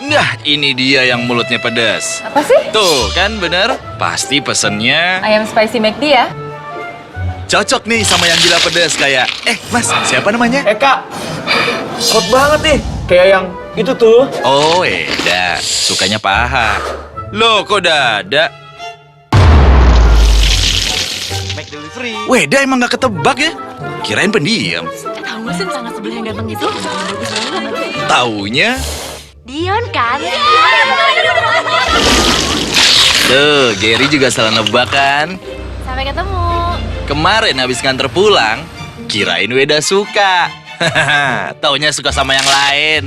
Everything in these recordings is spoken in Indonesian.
Nah, ini dia yang mulutnya pedas. Apa sih? Tuh, kan bener? Pasti pesennya Ayam spicy McD ya? cocok nih sama yang gila pedas kayak... Mas, siapa namanya? Kak, hot banget nih. Kayak yang itu tuh. Oh, Eda. Sukanya paha. Loh, kok dada? McDelivery. Weda emang gak ketebak ya? Kirain pendiam. Tahu nggak sih tetangga sebelah yang ganteng itu? Bagus banget. Taunya... Dion kan? Tuh, Gary juga salah nebak kan? Sampai ketemu. Kemarin habis nganter pulang, kirain Weda suka. Taunya suka sama yang lain.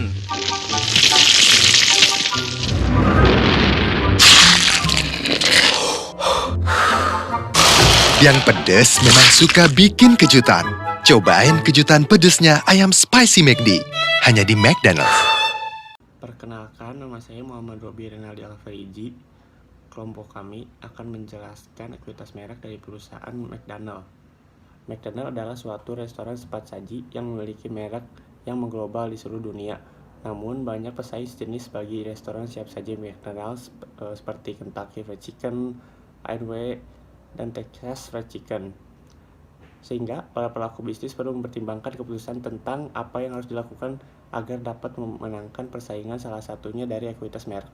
Yang pedes memang suka bikin kejutan. Cobain kejutan pedesnya ayam spicy McD. Hanya di McDonald's. Perkenalkan, nama saya Muhammad Robi Renaldi Alfariji. Kelompok kami akan menjelaskan ekuitas merek dari perusahaan McDonald. McDonald adalah suatu restoran cepat saji yang memiliki merek yang mengglobal di seluruh dunia. Namun, banyak pesaing jenis bagi restoran siap saji McDonald seperti Kentucky Fried Chicken, Airway, dan Texas Fried Chicken. Sehingga para pelaku bisnis perlu mempertimbangkan keputusan tentang apa yang harus dilakukan agar dapat memenangkan persaingan, salah satunya dari ekuitas merek.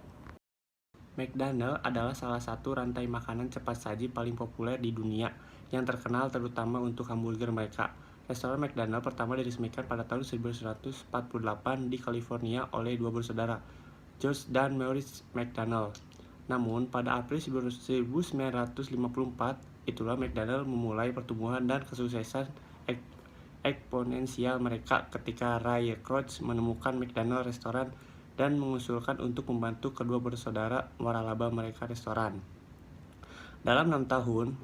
McDonald adalah salah satu rantai makanan cepat saji paling populer di dunia yang terkenal terutama untuk hamburger mereka. Restoran McDonald pertama diresmikan pada tahun 1948 di California oleh dua bersaudara, George dan Maurice McDonald. Namun, pada April 1954, itulah McDonald memulai pertumbuhan dan kesuksesan eksponensial mereka ketika Ray Kroc menemukan McDonald restoran dan mengusulkan untuk membantu kedua bersaudara waralaba mereka restoran. Dalam 6 tahun,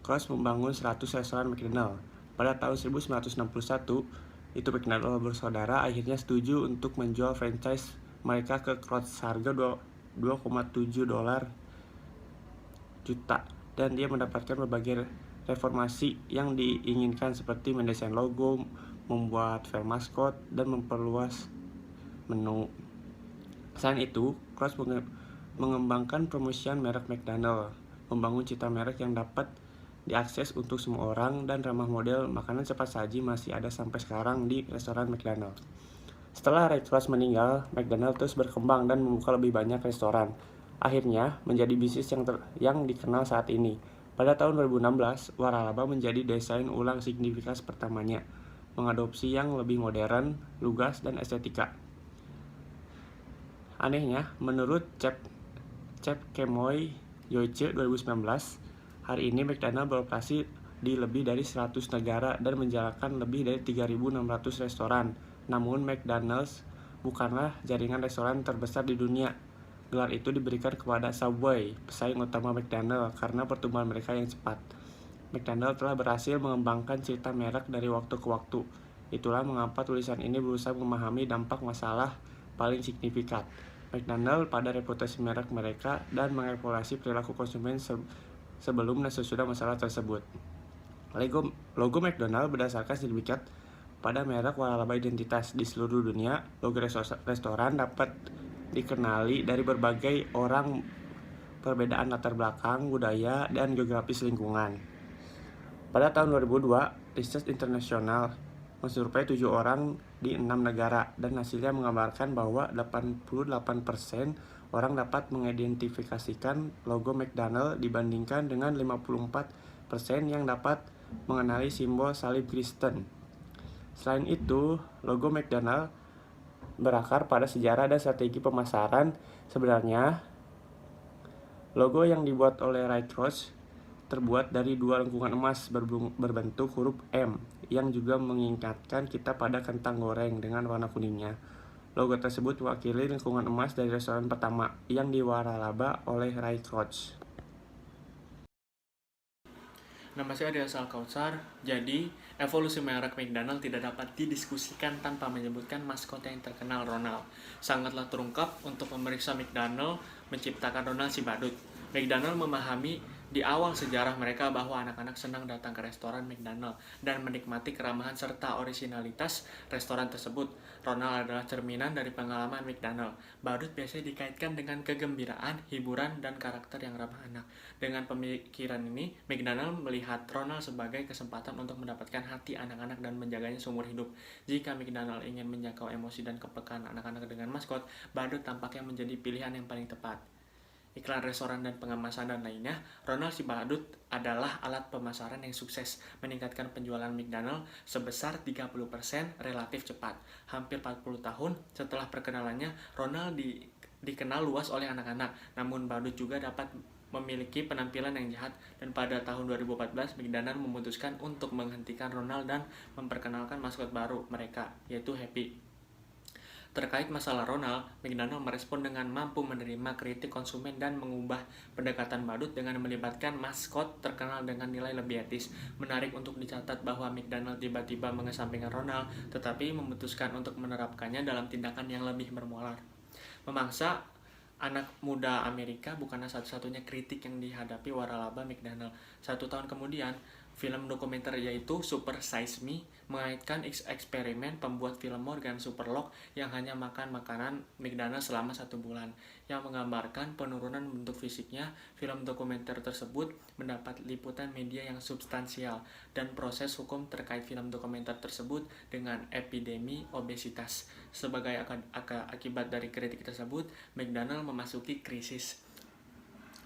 Kroc membangun 100 restoran McDonald. Pada tahun 1961, itu McDonald bersaudara akhirnya setuju untuk menjual franchise mereka ke Kroc harga $2,7 juta, dan dia mendapatkan berbagai reformasi yang diinginkan seperti mendesain logo, membuat file maskot, dan memperluas menu. Selain itu, Kroc mengembangkan promosian merek McDonald, membangun citra merek yang dapat diakses untuk semua orang, dan ramah model makanan cepat saji masih ada sampai sekarang di restoran McDonald. Setelah Ray Kroc meninggal, McDonald terus berkembang dan membuka lebih banyak restoran. Akhirnya, menjadi bisnis yang dikenal saat ini. Pada tahun 2016, waralaba menjadi desain ulang signifikan pertamanya, mengadopsi yang lebih modern, lugas, dan estetika. Anehnya, menurut Chef Kemoy Yoichi 2019, hari ini McDonald beroperasi di lebih dari 100 negara dan menjalankan lebih dari 3.600 restoran. Namun, McDonald's bukanlah jaringan restoran terbesar di dunia. Gelar itu diberikan kepada Subway, pesaing utama McDonald, karena pertumbuhan mereka yang cepat. McDonald telah berhasil mengembangkan citra merek dari waktu ke waktu. Itulah mengapa tulisan ini berusaha memahami dampak masalah paling signifikan McDonald pada reputasi merek mereka dan mengevaluasi perilaku konsumen sebelum dan sesudah masalah tersebut. Logo McDonald berdasarkan sertifikat pada merek waralaba identitas di seluruh dunia. Logo restoran dapat dikenali dari berbagai orang, perbedaan latar belakang, budaya, dan geografis lingkungan. Pada tahun 2002, Research International mensurvei 7 orang di 6 negara, dan hasilnya menggambarkan bahwa 88% orang dapat mengidentifikasikan logo McDonald dibandingkan dengan 54% yang dapat mengenali simbol salib Kristen. Selain itu, logo McDonald berakar pada sejarah dan strategi pemasaran. Sebenarnya, logo yang dibuat oleh Ray Kroc terbuat dari dua lengkungan emas berbentuk huruf M yang juga mengingatkan kita pada kentang goreng dengan warna kuningnya. Logo tersebut mewakili lengkungan emas dari restoran pertama yang diwaralaba oleh Ray Kroc. Nama saya Ria Kautsar. Jadi, evolusi merek McDonald tidak dapat didiskusikan tanpa menyebutkan maskot yang terkenal, Ronald. Sangatlah terungkap untuk memeriksa McDonald menciptakan Ronald si badut. McDonald memahami di awal sejarah mereka bahwa anak-anak senang datang ke restoran McDonald dan menikmati keramahan serta orisinalitas restoran tersebut. Ronald adalah cerminan dari pengalaman McDonald. Badut biasanya dikaitkan dengan kegembiraan, hiburan, dan karakter yang ramah anak. Dengan pemikiran ini, McDonald melihat Ronald sebagai kesempatan untuk mendapatkan hati anak-anak dan menjaganya seumur hidup. Jika McDonald ingin menjangkau emosi dan kepekaan anak-anak dengan maskot, badut tampaknya menjadi pilihan yang paling tepat. Iklan restoran dan pengemasan dan lainnya, Ronald si Badut adalah alat pemasaran yang sukses, meningkatkan penjualan McDonald sebesar 30% relatif cepat. Hampir 40 tahun setelah perkenalannya, Ronald dikenal luas oleh anak-anak, namun Badut juga dapat memiliki penampilan yang jahat, dan pada tahun 2014 McDonald memutuskan untuk menghentikan Ronald dan memperkenalkan maskot baru mereka, yaitu Happy. Terkait masalah Ronald, McDonald merespon dengan mampu menerima kritik konsumen dan mengubah pendekatan badut dengan melibatkan maskot terkenal dengan nilai lebih etis. Menarik untuk dicatat bahwa McDonald tiba-tiba mengesampingkan Ronald, tetapi memutuskan untuk menerapkannya dalam tindakan yang lebih bermoral. Memangsa anak muda Amerika bukanlah satu-satunya kritik yang dihadapi waralaba McDonald. 1 tahun kemudian, film dokumenter yaitu Super Size Me mengaitkan eksperimen pembuat film Morgan Superlock yang hanya makan makanan McDonald selama 1 bulan, yang menggambarkan penurunan bentuk fisiknya. Film dokumenter tersebut mendapat liputan media yang substansial, dan proses hukum terkait film dokumenter tersebut dengan epidemi obesitas. Sebagai akibat dari kritik tersebut, McDonald memasuki krisis,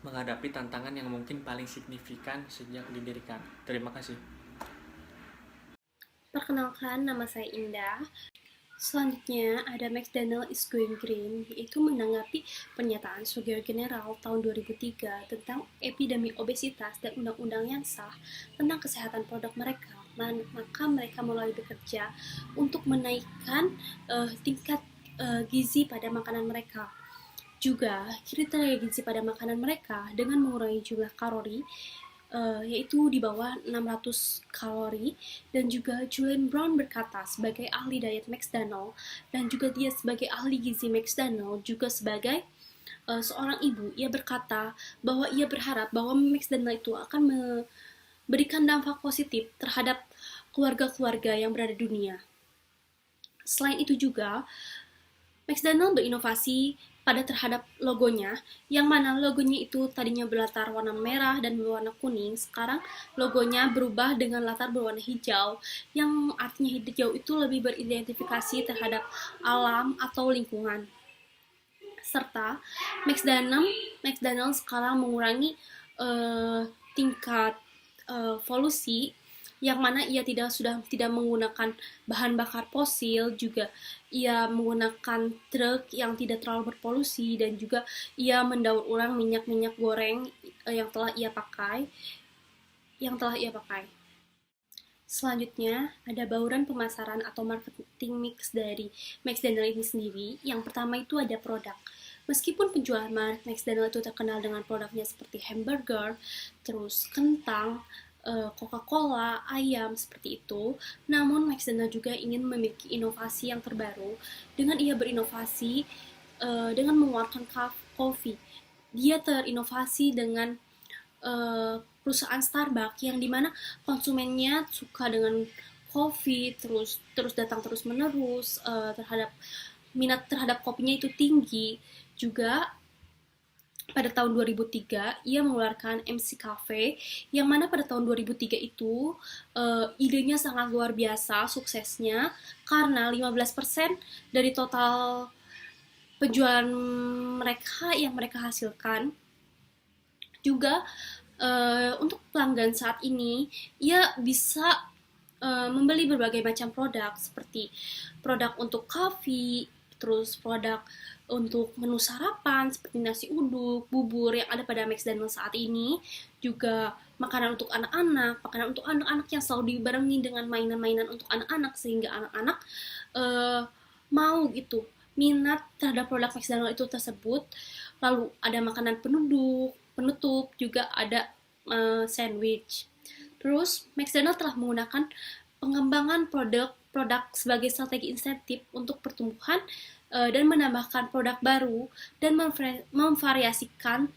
menghadapi tantangan yang mungkin paling signifikan sejak didirikan. Terima kasih. Perkenalkan, nama saya Indah. Selanjutnya ada McDonald is going green, yaitu menanggapi pernyataan Surgeon General tahun 2003 tentang epidemi obesitas dan undang-undang yang sah tentang kesehatan produk mereka. Maka mereka mulai bekerja untuk menaikkan tingkat gizi pada makanan mereka. Juga kriteria gizi pada makanan mereka dengan mengurangi jumlah kalori, yaitu di bawah 600 kalori. Dan juga Julian Brown berkata sebagai ahli diet McDonald, dan juga dia sebagai ahli gizi McDonald, juga sebagai seorang ibu, ia berkata bahwa ia berharap bahwa McDonald itu akan memberikan dampak positif terhadap keluarga-keluarga yang berada di dunia. Selain itu juga, McDonald berinovasi pada terhadap logonya, yang mana logonya itu tadinya berlatar warna merah dan berwarna kuning. Sekarang logonya berubah dengan latar berwarna hijau, yang artinya hijau itu lebih beridentifikasi terhadap alam atau lingkungan. Serta McDonald sekarang mengurangi tingkat polusi, yang mana ia sudah tidak menggunakan bahan bakar fosil. Juga ia menggunakan truk yang tidak terlalu berpolusi, dan juga ia mendaur ulang minyak goreng yang telah ia pakai. Selanjutnya ada bauran pemasaran atau marketing mix dari McDonald ini sendiri. Yang pertama itu ada produk. Meskipun penjualan McDonald itu terkenal dengan produknya seperti hamburger, terus kentang, Coca-Cola, ayam, seperti itu, namun McDonald juga ingin memiliki inovasi yang terbaru. Dengan ia berinovasi dengan mengeluarkan kopi. Dia terinovasi dengan perusahaan Starbucks, yang dimana konsumennya suka dengan kopi, terus datang terus menerus, minat terhadap kopinya itu tinggi. Juga pada tahun 2003, ia mengeluarkan MC Cafe, yang mana pada tahun 2003 itu idenya sangat luar biasa suksesnya, karena 15% dari total penjualan mereka yang mereka hasilkan. Juga untuk pelanggan saat ini, ia bisa membeli berbagai macam produk, seperti produk untuk kopi, terus produk untuk menu sarapan seperti nasi uduk, bubur yang ada pada McDonald saat ini. Juga makanan untuk anak-anak yang selalu dibarengi dengan mainan-mainan untuk anak-anak, sehingga anak-anak mau gitu minat terhadap produk McDonald itu tersebut. Lalu ada makanan penutup, juga ada sandwich. Terus McDonald telah menggunakan pengembangan produk sebagai strategi insentif untuk pertumbuhan dan menambahkan produk baru dan memvariasikan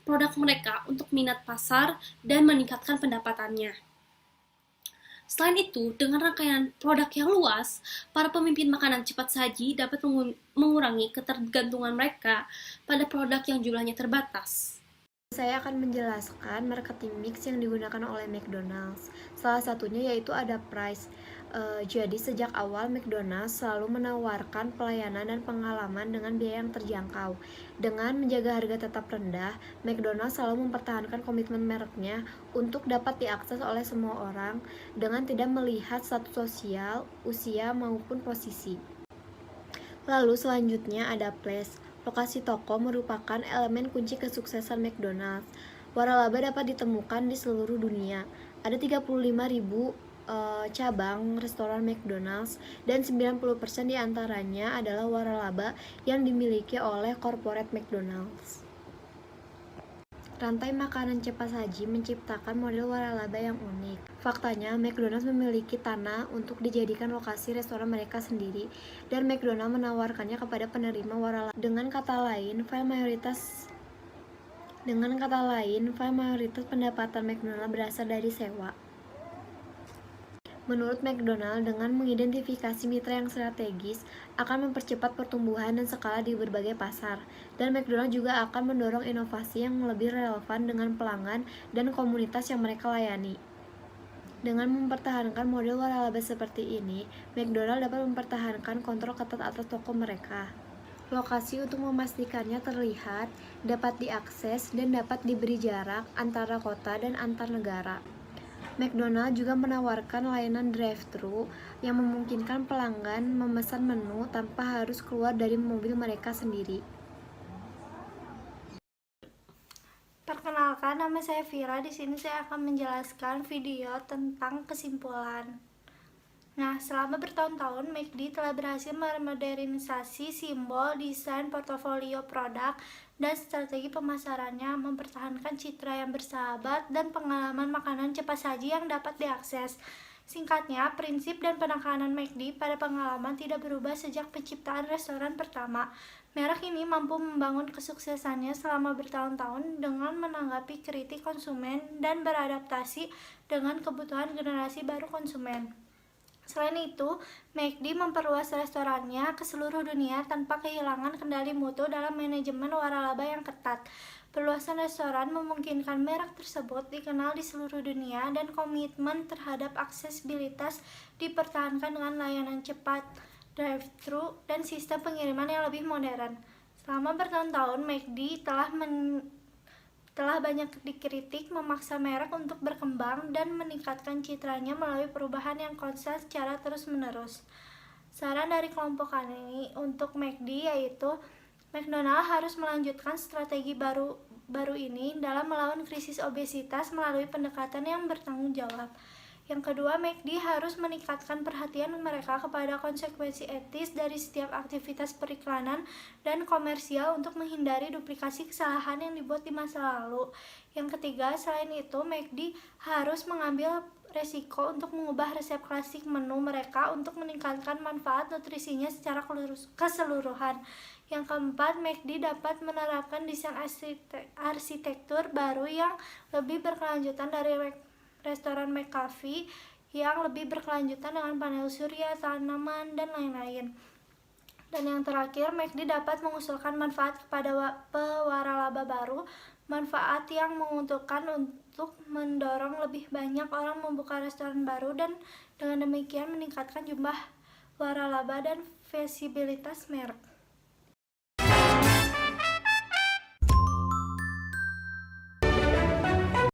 produk mereka untuk minat pasar dan meningkatkan pendapatannya. Selain itu, dengan rangkaian produk yang luas, para pemimpin makanan cepat saji dapat mengurangi ketergantungan mereka pada produk yang jumlahnya terbatas. Saya akan menjelaskan marketing mix yang digunakan oleh McDonald's. Salah satunya yaitu ada price. Jadi sejak awal McDonald's selalu menawarkan pelayanan dan pengalaman dengan biaya yang terjangkau. Dengan menjaga harga tetap rendah, McDonald's selalu mempertahankan komitmen mereknya untuk dapat diakses oleh semua orang dengan tidak melihat status sosial, usia maupun posisi. Lalu selanjutnya ada place. Lokasi toko merupakan elemen kunci kesuksesan McDonald's. Waralaba dapat ditemukan di seluruh dunia. Ada 35.000 cabang restoran McDonald's dan 90% diantaranya adalah waralaba yang dimiliki oleh korporat McDonald's. Rantai makanan cepat saji menciptakan model waralaba yang unik. Faktanya, McDonald's memiliki tanah untuk dijadikan lokasi restoran mereka sendiri, dan McDonald's menawarkannya kepada penerima waralaba. Dengan kata lain, file mayoritas pendapatan McDonald's berasal dari sewa. Menurut McDonald, dengan mengidentifikasi mitra yang strategis akan mempercepat pertumbuhan dan skala di berbagai pasar, dan McDonald juga akan mendorong inovasi yang lebih relevan dengan pelanggan dan komunitas yang mereka layani. Dengan mempertahankan model waralaba seperti ini, McDonald dapat mempertahankan kontrol ketat atas toko mereka. Lokasi untuk memastikannya terlihat, dapat diakses, dan dapat diberi jarak antara kota dan antar negara. McDonald juga menawarkan layanan drive-thru yang memungkinkan pelanggan memesan menu tanpa harus keluar dari mobil mereka sendiri. Perkenalkan, nama saya Vira. Di sini saya akan menjelaskan video tentang kesimpulan. Nah, selama bertahun-tahun, McD telah berhasil memodernisasi simbol, desain, portofolio produk, dan strategi pemasarannya, mempertahankan citra yang bersahabat dan pengalaman makanan cepat saji yang dapat diakses. Singkatnya, prinsip dan penekanan McD pada pengalaman tidak berubah sejak penciptaan restoran pertama. Merek ini mampu membangun kesuksesannya selama bertahun-tahun dengan menanggapi kritik konsumen dan beradaptasi dengan kebutuhan generasi baru konsumen. Selain itu, McD memperluas restorannya ke seluruh dunia tanpa kehilangan kendali mutu dalam manajemen waralaba yang ketat. Perluasan restoran memungkinkan merek tersebut dikenal di seluruh dunia dan komitmen terhadap aksesibilitas dipertahankan dengan layanan cepat, drive-thru, dan sistem pengiriman yang lebih modern. Selama bertahun-tahun, McD telah banyak dikritik memaksa merek untuk berkembang dan meningkatkan citranya melalui perubahan yang konstan secara terus-menerus. Saran dari kelompok kami untuk McD yaitu McDonald harus melanjutkan strategi baru ini dalam melawan krisis obesitas melalui pendekatan yang bertanggung jawab. Yang kedua, McD harus meningkatkan perhatian mereka kepada konsekuensi etis dari setiap aktivitas periklanan dan komersial untuk menghindari duplikasi kesalahan yang dibuat di masa lalu. Yang ketiga, selain itu, McD harus mengambil resiko untuk mengubah resep klasik menu mereka untuk meningkatkan manfaat nutrisinya secara keseluruhan. Yang keempat, McD dapat menerapkan desain arsitektur baru yang lebih berkelanjutan dari restoran McCafe yang lebih berkelanjutan dengan panel surya, tanaman, dan lain-lain. Dan yang terakhir, McD dapat mengusulkan manfaat kepada pewaralaba baru, manfaat yang menguntungkan untuk mendorong lebih banyak orang membuka restoran baru dan dengan demikian meningkatkan jumlah waralaba dan visibilitas merek.